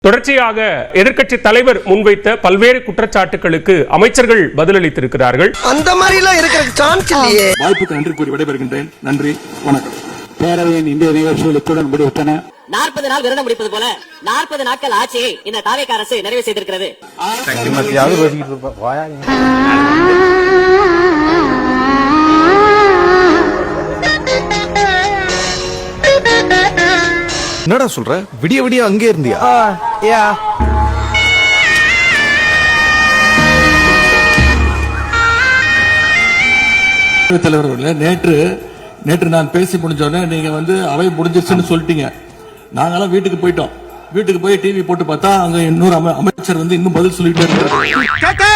தொடர்ச்சியாக எதிர்க்கட்சி தலைவர் முன்வைத்த பல்வேறு குற்றச்சாட்டுகளுக்கு அமைச்சர்கள் பதிலளித்திருக்கிறார்கள். அந்த மாதிரி எல்லாம் இருக்கிற சான்ஸ் இல்லையே. வாய்ப்புக்கு நன்றி கூறி விடைபெறுகின்றேன். நன்றி, வணக்கம். பேரவையின் இந்திய நிகழ்ச்சிகள் இத்துடன் முடிவுற்றன. 40 நாள் விரதம் முடிப்பது போல 40 நாட்கள் ஆட்சியை இந்த தாவேக அரசு நிறைவு செய்திருக்கிறது. என்னடா சொல்ற? விடிய விடிய அங்கே இருந்தியா? தலைவர் அவர்களே, நேற்று நான் பேசி முடிஞ்சோடனே நீங்க அவை முடிஞ்சிருச்சுன்னு சொல்லிட்டீங்க. நாங்கெல்லாம் வீட்டுக்கு போயிட்டோம். வீட்டுக்கு போய் டிவி போட்டு பார்த்தா அங்க இன்னொரு அமைச்சர் இன்னும் பதில் சொல்லிட்டே இருக்காரு.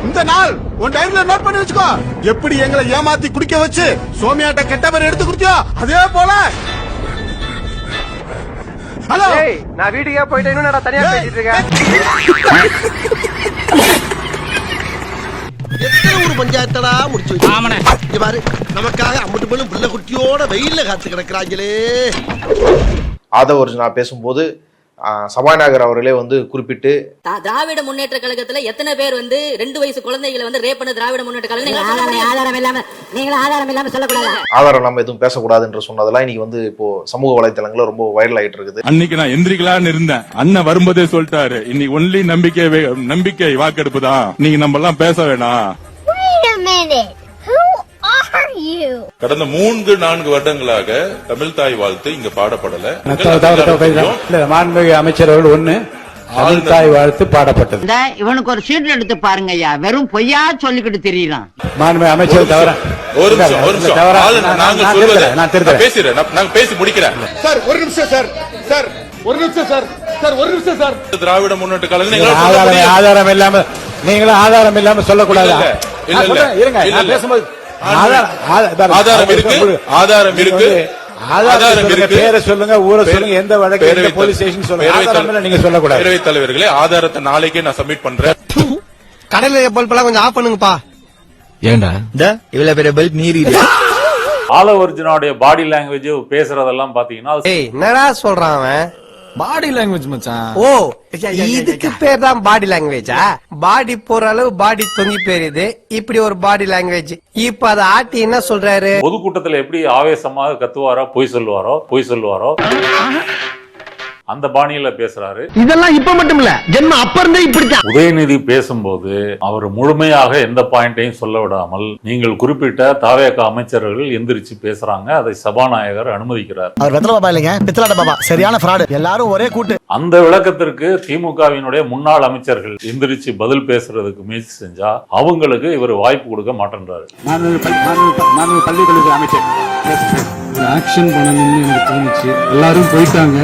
இந்த நாள் உன் டைம்ல நோட் பண்ணி வச்சுக்கோ. எப்படி எங்களை ஏமாத்தி குடிக்க வச்சு சோமியாட்ட கெட்ட பேர் எடுத்து குடுத்தியோ அதே போல. ஹலோ, நான் வீட்டுக்கே போயிட்டேன். இன்னும் நான் தனியா பேசிட்டு இருக்கேன். எத்தனை ஒரு பஞ்சாயத்தடா முடிச்சு வச்சு பாரு. நமக்காக அம்மட்டு போலும் புள்ள குட்டியோட வெயில்ல காத்து கிடக்குறாங்களே. ஆதவர்ஜுனா பேசும்போது சபாநாயகர் அவர்களே குறிப்பிட்டு திராவிட முன்னேற்ற கழகத்துல எத்தனை பேர் 2 வயசு குழந்தைகளை ரேப் பண்ண திராவிட முன்னேற்ற கழகம் ஆதாரம் இல்லாம சொல்லக்கூடாது. ஆதாரம் நம்ம எதுவும் பேசக்கூடாது என்று சொன்னதெல்லாம் இன்னைக்கு இப்போ சமூக வலைதளங்கள்ல ரொம்ப வைரல் ஆயிட்டு இருக்குது. அன்னைக்கு நான் எந்திரிக்கலான்னு இருந்தேன். அண்ணன் வரும்போதே சொல்லிட்டாரு, இன்னைக்கு ஒன்லி நம்பிக்கை வாக்கெடுப்பு தான், நீங்க நம்ம எல்லாம் பேச வேணாம். கடந்த 3-4 வருடங்களாக தமிழ் தாய் வாழ்த்து இங்க பாடப்படல. மாண்புமிகு அமைச்சர் அவர்கள் தமிழ் தாய் வாழ்த்து பாடப்பட்டது. இவனுக்கு ஒரு சீட் எடுத்து பாருங்க ஐயா, வெறும் பொய்யா சொல்லிக்கிட்டு தெரியலாம். மாண்புமிகு அமைச்சர் தவற. ஒரு நிமிஷம் பேசுறேன், நாங்க பேசி முடிக்கிறேன் சார். ஒரு நிமிஷம் சார். சார் ஒரு நிமிஷம் சார். சார் ஒரு நிமிஷம் சார். திராவிட முன்னேற்ற கழகம் ஆதாரம் இல்லாம நீங்களும் ஆதாரம் இல்லாம சொல்லக்கூடாது. இருங்க, பேசும்போது ஆதாரம் இருக்கு. பேரை சொல்லுங்க, ஊரை சொல்லுங்க, எந்த வழக்கு, போலீஸ் ஸ்டேஷன் சொல்லுங்க. நீங்க சொல்லக்கூடாது. பேரவைத் தலைவர்களே, ஆதாரத்தை நாளைக்கே நான் சப்மிட் பண்றேன். கடல பல்பெல்லாம் கொஞ்சம் ஆஃப் பண்ணுங்கப்பா. ஏண்டா இவ்வளவு பெரிய பல்ப் நீரி ஆலவர்ஜுனோட பாடி லாங்குவேஜ் பேசுறதெல்லாம் பாத்தீங்கன்னா என்னடா சொல்றான் அவன்? பாடி லாங்குவேஜ் மச்சான். ஓ, இதுக்கு பேர் தான் பாடி லாங்குவேஜா? பாடி போற அளவு பாடி தொங்கி போயிருது. இப்படி ஒரு பாடி லாங்குவேஜ். இப்ப அதை ஆட்டி என்ன சொல்றாரு? பொதுக்கூட்டத்துல எப்படி ஆவேசமாக கத்துவாரோ, பொய் சொல்லுவாரோ அந்த பாணியில பேசுறாரு. இதெல்லாம் இப்ப மட்டும் இல்ல, ஜென்ம அப்ப இருந்தே இப்படிதான். உதயநிதி பேசும்போது அவர் முழுமையாக எந்த பாயிண்டையும் சொல்ல விடாமல் நீங்கள் குறிப்பிட்ட தாவேக அமைச்சர்கள் எந்திரிச்சு பேசுறாங்க. அதை சபாநாயகர் அனுமதிக்கிறார். அவர் வெத்தல பாபா இல்லைங்க, பித்தலாட்ட பாபா. சரியான ஃப்ராட். எல்லாரும் ஒரே கூட்டு. அந்த விளக்கத்திற்கு திமுகவினுடைய முன்னாள் அமைச்சர்கள் எந்திரிச்சு பதில் பேசுறதுக்கு முயற்சி செஞ்சா அவங்களுக்கு இவர் வாய்ப்பு கொடுக்க மாட்டேன்றாரு. பள்ளிக்கல்வி அமைச்சர் ஆக்ஷன் பண்ணணும்னு எனக்கு தோணுச்சு. எல்லாரும் போயிட்டாங்க.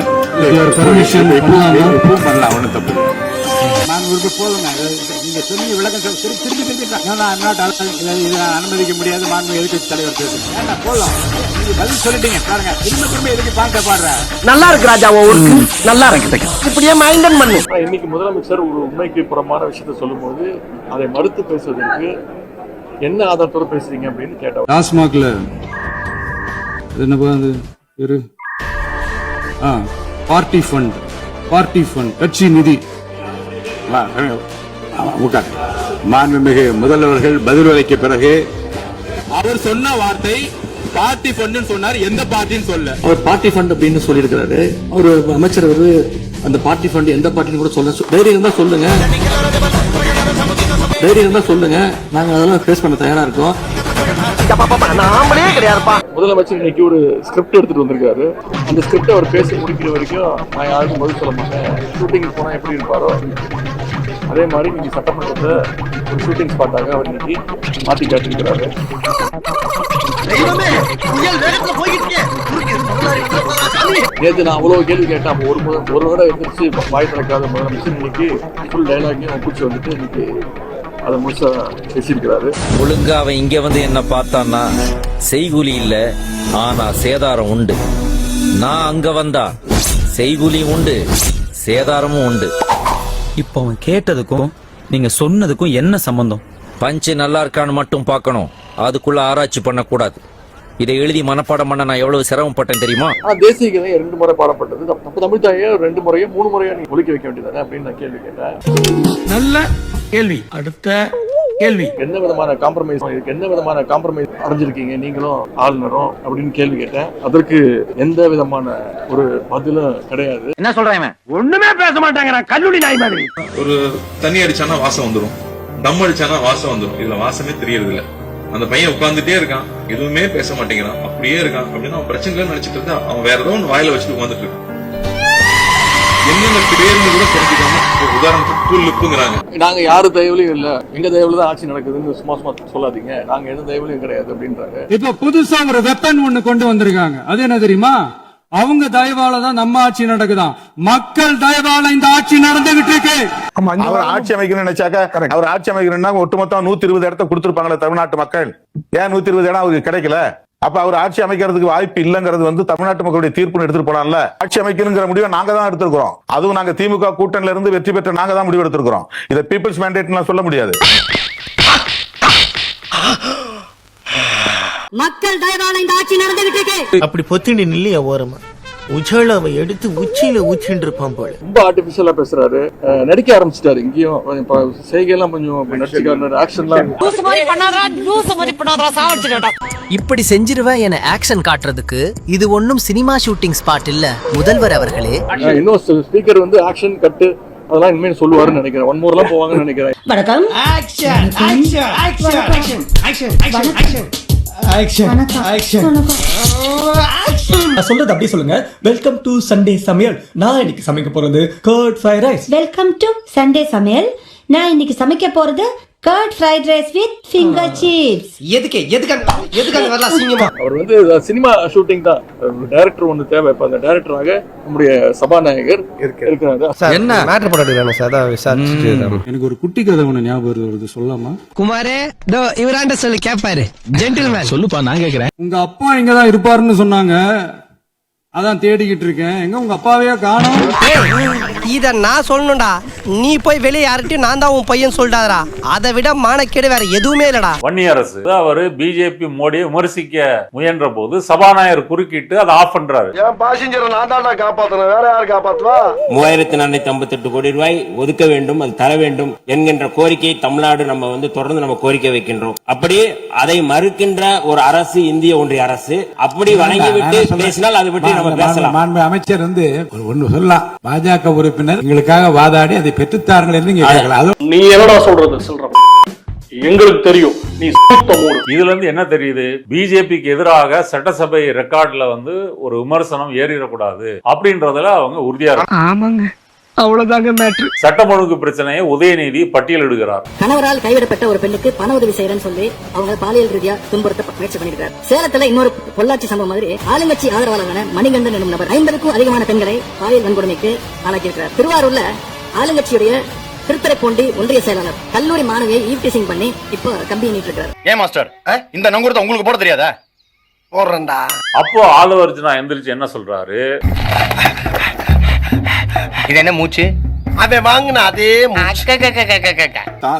அனுமதிக்க முடியாது. எதிர்க்கட்சி தலைவர் நல்லா இருக்கு ராஜா, நல்லா இருக்கு. இப்படியே மைண்டன் பண்ணு. இன்னைக்கு முதலமைச்சர் ஒரு உண்மைக்கு புறமான விஷயத்த சொல்லும் போது அதை மறுத்து பேசுவதற்கு என்ன ஆதாரத்தோட பேசுறீங்க அப்படின்னு கேட்டோம். டாஸ்மாக்ல பார்ட்டி ஃபண்ட் கட்சி நிதி. மாண்புமிகு முதல்வர்கள் பதில் அளிக்க பிறகு அவர் சொன்ன வார்த்தை பார்ட்டி ஃபண்ட் சொன்னார். எந்த பார்ட்டின்னு சொல்ல அவர் பார்ட்டி ஃபண்ட் அப்படின்னு சொல்லி இருக்கிறாரு. ஒரு அமைச்சர் அந்த பார்ட்டி ஃபண்ட் எந்த பார்ட்டின்னு கூட சொல்ல. தைரியம் இருந்தா சொல்லுங்க, நாங்க அதெல்லாம் ஃபேஸ் பண்ண தயாரா இருக்கோம். முதலமைச்சர் இன்னைக்கு ஒரு ஸ்கிரிப்ட் எடுத்துட்டு வந்திருக்காரு. அந்த ஸ்கிரிப்ட் அவர் பேசி முடிக்கிற வரைக்கும் நான் யாருக்கும் பதில் சொல்ல மாட்டேன். ஷூட்டிங் போனா எப்படி இருப்பாரோ அதே மாதிரி இன்னைக்கு சட்டமன்றத்தை ஒரு ஷூட்டிங் ஸ்பாட்டாக அவர் இன்னைக்கு மாத்தி காட்டிருக்கிறாரு. நேற்று நான் அவ்வளவு கேள்வி கேட்டேன். ஒரு முறை எதிர்த்து வாய் திறக்காத முதலமைச்சர் இன்னைக்கு ஃபுல் டைலாக்கையும் ஒப்பிச்சு இன்னைக்கு அதை முழுசா பேசியிருக்கிறாரு. ஒழுங்கா அவன் இங்க என்ன பார்த்தான்னா செய்கூலி இல்ல, ஆனா சேதாரம் உண்டு. நான் அங்க வந்தா செய்கூலி உண்டு, சேதாரமும் உண்டு. இப்போ அவன் கேட்டதுக்கும் நீங்க சொன்னதுக்கும் என்ன சம்பந்தம்? பஞ்சு நல்லா இருக்கான்னு மட்டும் பார்க்கணும், அதுக்குள்ள ஆராய்ச்சி பண்ண கூடாது. இதை எழுதி மனப்பாடம் பண்ண நான் எவ்வளவு சிரமப்பட்டேன் தெரியுமா? ஆனா தேசிய கீதம் 2 முறை பாடப்பட்டது. அப்ப தமிழ் தாயை 2 முறையோ 3 முறையோ நீங்க ஒலிக்க வைக்க வேண்டியதானே அப்படின்னு நான் கேள்வி கேட்டேன். நல்ல கேள்வி. அடுத்த கேள்வி. என்ன விதமான காம்ப்ரமைஸ் அடைஞ்சிருக்கீங்க நீங்களும் ஆளுநரும் அப்படின்னு கேள்வி கேட்டேன். அதற்கு எந்த விதமான ஒரு பதிலும் கிடையாது. என்ன சொல்றேன்? ஒண்ணுமே பேச மாட்டாங்க. கல்லூரி நாய் மாதிரி. ஒரு தண்ணி அடிச்சானா வாசம் வந்துடும், தம் அடிச்சானா வாசம் வந்துடும். இதுல வாசமே தெரியறது இல்ல. அந்த பையன் உட்கார்ந்துட்டே இருக்கான், எதுவுமே பேச மாட்டேங்கிறான், அப்படியே இருக்கான் அப்படின்னு அவன் பிரச்சனை நினைச்சிட்டு இருந்தா அவன் வேற ஏதோ ஒன்று வாயில வச்சுட்டு உட்காந்துட்டு இருக்கான். என்னென்ன பேருந்து கூட தெரிஞ்சுக்காம உதாரணத்துக்கு புல்லுப்புங்கிறாங்க. நாங்க யாரு தயவுலையும் இல்ல, எங்க தயவுல தான் ஆட்சி நடக்குதுன்னு சும்மா சொல்லாதீங்க, நாங்க எந்த தயவுலையும் கிடையாது அப்படின்றாங்க. இப்ப புதுசா ஒரு வெப்பன் ஒண்ணு கொண்டு வந்திருக்காங்க. அது என்ன தெரியுமா? அவங்க தயவால தான் நம்ம ஆட்சி நடக்குதான். மக்கள் தயவால இந்த ஆட்சி நடந்துகிட்டு இருக்கு. அவர் ஆட்சி அமைக்கணும்னு நினைச்சாக்க அவர் ஆட்சி அமைக்கணும்னா ஒட்டுமொத்தம் 120 இடத்த கொடுத்திருப்பாங்களே தமிழ்நாட்டு மக்கள். ஏன் 120 இடம் அவருக்கு கிடைக்கல? அப்ப அவர் ஆட்சி அமைக்கிறதுக்கு வாய்ப்பு இல்லங்கிறது தமிழ்நாட்டு மக்களுடைய தீர்ப்புன்னு எடுத்துட்டு போனால. ஆட்சி அமைக்கணுங்கிற முடிவை நாங்க தான் எடுத்திருக்கிறோம். அதுவும் நாங்க திமுக கூட்டணியில இருந்து வெற்றி பெற்ற நாங்க தான் முடிவு எடுத்திருக்கிறோம். இதை பீப்புள்ஸ் மேண்டேட் சொல்ல முடியாது. மக்கள் தயவால இந்த ஆட்சி நடந்துகிட்டு இருக்கு. அப்படி பொத்தினி நில்லையா ஓரமா உஜாலாவை எடுத்து உச்சியில ஊச்சின்னு இருப்பான் போல. ரொம்ப ஆர்டிபிஷியலா பேசுறாரு, நடிக்க ஆரம்பிச்சிட்டாரு. இங்கேயும் செய்கையெல்லாம் கொஞ்சம் நடிச்சுக்காரு, ஆக்ஷன்லாம் இப்படி செஞ்சிருவேன் என ஆக்ஷன் காட்டுறதுக்கு இது ஒன்னும் சினிமா ஷூட்டிங் ஸ்பாட் இல்ல முதல்வர் அவர்களே. இன்னும் ஸ்பீக்கர் ஆக்ஷன் கட்டு அதெல்லாம் இனிமேல் சொல்லுவாருன்னு நினைக்கிறேன். 1 மோர்லாம் போவாங்கன்னு நினைக்கிறேன். வணக்கம். சொல்றது அப்படியே சொல்லுங்க. வெல்கம் டு சண்டே சமையல். நான் இன்னைக்கு சமைக்க போறது curd fried rice. Welcome to Sunday சமையல். நான் இன்னைக்கு சமைக்க போறது curd fried rice with finger chips. எதுக்கு வரலாம் சிங்கமா? அவர் சினிமா ஷூட்டிங் தான். டைரக்டர் ஒன்னு தேவை. இப்ப அந்த டைரக்டராக நம்முடைய சபாநாயகர் இருக்கிறாரு. என்ன மேட்டர் போட்டுறானே சார், அத விசாரிச்சுட்டு. எனக்கு ஒரு குட்டி கதை ஒண்ணு ஞாபகம் வருது, சொல்லாமா? குமாரே தோ இவராண்ட சொல்லி கேட்பாரு. ஜென்டில்மேன் சொல்லுப்பா, நான் கேக்குறேன். உங்க அப்பா இங்கதான் இருப்பாருன்னு சொன்னாங்க, அதான் தேடிக்கிட்டு இருக்கேன். எங்க உங்க அப்பாவையா காணோம்? இத நான் சொல்லணும்டா, நீ போய் வெளியே யார்கிட்டயும் நான் தான் உன் பையன் சொல்லிட்டாரா. அதை விட மானக்கேடு வேற எதுவுமே இல்லடா. வன்னி அரசு அவர் பிஜேபி மோடியை விமர்சிக்க முயன்ற போது சபாநாயகர் குறுக்கிட்டு அதை ஆஃப் பண்றாரு. என் பாசஞ்சரை நான் தான் காப்பாத்தணும், வேற யாரு காப்பாத்துவா? 3458 கோடி ரூபாய் ஒதுக்க வேண்டும், அது தர வேண்டும் என்கின்ற கோரிக்கையை தமிழ்நாடு நம்ம தொடர்ந்து கோரிக்கை வைக்கின்றோம். அப்படி அதை மறுக்கின்ற ஒரு அரசு இந்திய ஒன்றிய அரசு அப்படி வழங்கிவிட்டு பேசினால் அதை பற்றி அமைச்சர் ஒன்னு சொல்லலாம். பாஜக உறுப்பினர் எங்களுக்காக வாதாடி அதை பெற்றுத்தார்கள் என்று கேட்கலாம். நீ என்னடா சொல்றது? எங்களுக்கு தெரியும் நீ இதுல இருந்து என்ன தெரியுது? பிஜேபிக்கு எதிராக சட்டசபை ரெக்கார்ட்ல ஒரு விமர்சனம் ஏறிடக்கூடாது அப்படின்றதுல அவங்க உறுதியா இருக்காங்க. ஆமாங்க, அவ்வளவுதாங்க மேட்ரு. சட்டம் ஒழுங்கு பிரச்சனையை உதயநிதி பட்டியலிடுகிறார். கணவரால் கைவிடப்பட்ட ஒரு பெண்ணுக்கு பண உதவி செய்யறேன்னு சொல்லி அவங்க பாலியல் ரீதியா துன்புறுத்த முயற்சி பண்ணிருக்காரு. சேலத்துல இன்னொரு பொள்ளாச்சி சம்பவம் மாதிரி ஆளுங்கட்சி ஆதரவாளரான மணிகண்டன் என்னும் நபர் 50க்கும் அதிகமான பெண்களை பாலியல் வன்கொடுமைக்கு ஆளாக்கியிருக்கிறார். திருவாரூர்ல ஆளுங்கட்சியுடைய திருத்துறைப்பூண்டி ஒன்றிய செயலாளர் கல்லூரி மாணவியை ஈவ்டீசிங் பண்ணி இப்போ கம்பி எண்ணிட்டு இருக்காரு. ஏன் மாஸ்டர் இந்த நங்கூரத்தை உங்களுக்கு போட தெரியாதா? போடுறேன்டா. அப்போ ஆளுவர்ஜுனா எந்திரிச்சு என்ன சொல்றாரு? இது என்ன மூச்சு? அவன் வாங்கின அதே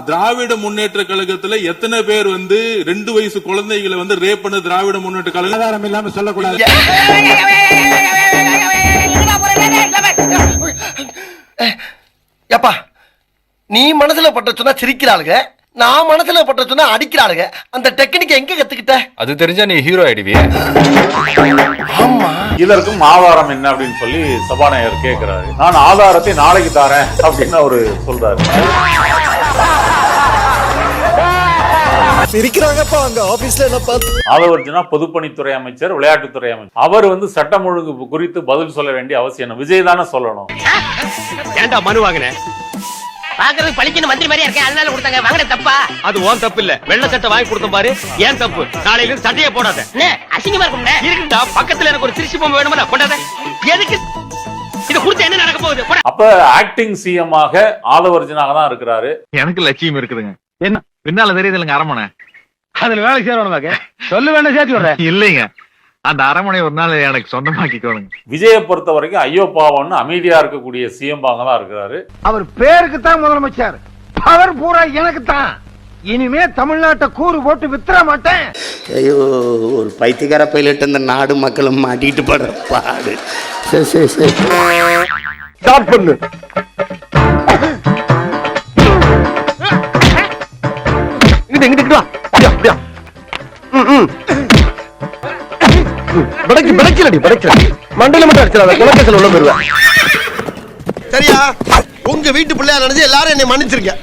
திராவிட முன்னேற்ற கழகத்துல எத்தனை பேர் 2 வயசு குழந்தைகளை ரேப் பண்ண திராவிட முன்னேற்ற கழகம் ஆதாரம் இல்லாம சொல்லக்கூடாது. எப்பா நீ மனசுல பட்ட சொன்னா சிரிக்கிறாளுங்க, நான் மனசுல பட்ட சொன்னா அடிக்கிறாளுங்க. அந்த டெக்னிக் எங்க கத்துக்கிட்ட? அது தெரிஞ்சா நீ ஹீரோ ஆயிடுவியே. ஆமா, இதற்கும் ஆதாரம் என்ன அப்படின்னு சொல்லி சபாநாயகர் கேட்கிறாரு. நான் ஆதாரத்தை நாளைக்கு தரேன் அப்படின்னு அவரு சொல்றாரு. ஆளுவர்ஜுனா பொதுப்பணித்துறை அமைச்சர், விளையாட்டுத்துறை அமைச்சர். அவர் சட்டம் ஒழுங்கு குறித்து பதில் சொல்ல வேண்டிய அவசியம் என்ன? விஜய் தானே சொல்லணும். ஏன்டா மனு வாங்கின? பாக்குறது பழிக்கணும் மந்திரி மாதிரியா இருக்கேன், அதனால கொடுத்தாங்க. வாங்கின தப்பா? அது ஓன் தப்பு இல்ல, வெள்ளை சட்டை வாங்கி கொடுத்த பாரு. ஏன் தப்பு? நாளையில இருந்து சட்டையே போடாத. அசிங்கமா இருக்கும். இருக்குடா, பக்கத்துல எனக்கு ஒரு திருச்சி பொம்மை வேணுமா? கொண்டாத. எதுக்கு இது கொடுத்து என்ன நடக்க போகுது? அப்ப ஆக்டிங் சிஎம் ஆக ஆளுவர்ஜுனாக தான் இருக்கிறாரு. எனக்கு லட்சியம் இருக்குதுங்க. என்ன பின்னால தெரியுது இல்லைங்க அரமனை? அதுல வேலை சேரணுமாக்க சொல்லு வேண்டாம், சேர்த்து விடுறேன். இல்லைங்க, அந்த அரமனை ஒரு நாள் எனக்கு சொந்தமாக்கிக்கோங்க. விஜயை பொறுத்த வரைக்கும் ஐயோ பாவம்னு அமைதியா இருக்கக்கூடிய சிஎம் தான் இருக்கிறாரு. அவர் பேருக்கு தான் முதலமைச்சர், பவர் பூரா எனக்கு தான். இனிமே தமிழ்நாட்டை கூறு போட்டு வித்துற மாட்டேன். ஐயோ, ஒரு பைத்தியக்கார பைலட் இந்த நாடு மக்களும் மாட்டிட்டு படுற பாடு. சரி சரி சரி, ஸ்டார்ட் பண்ணு. இங்கிட்டு வா. அப்படியா? படைக்கலடி மண்டையில மட்டும் அடிச்சிடாத, குலக்கேசல் உள்ள போயிருவேன். சரியா? உங்க வீட்டு பிள்ளையா நினைச்சு எல்லாரும் என்னை மன்னிச்சிருக்க.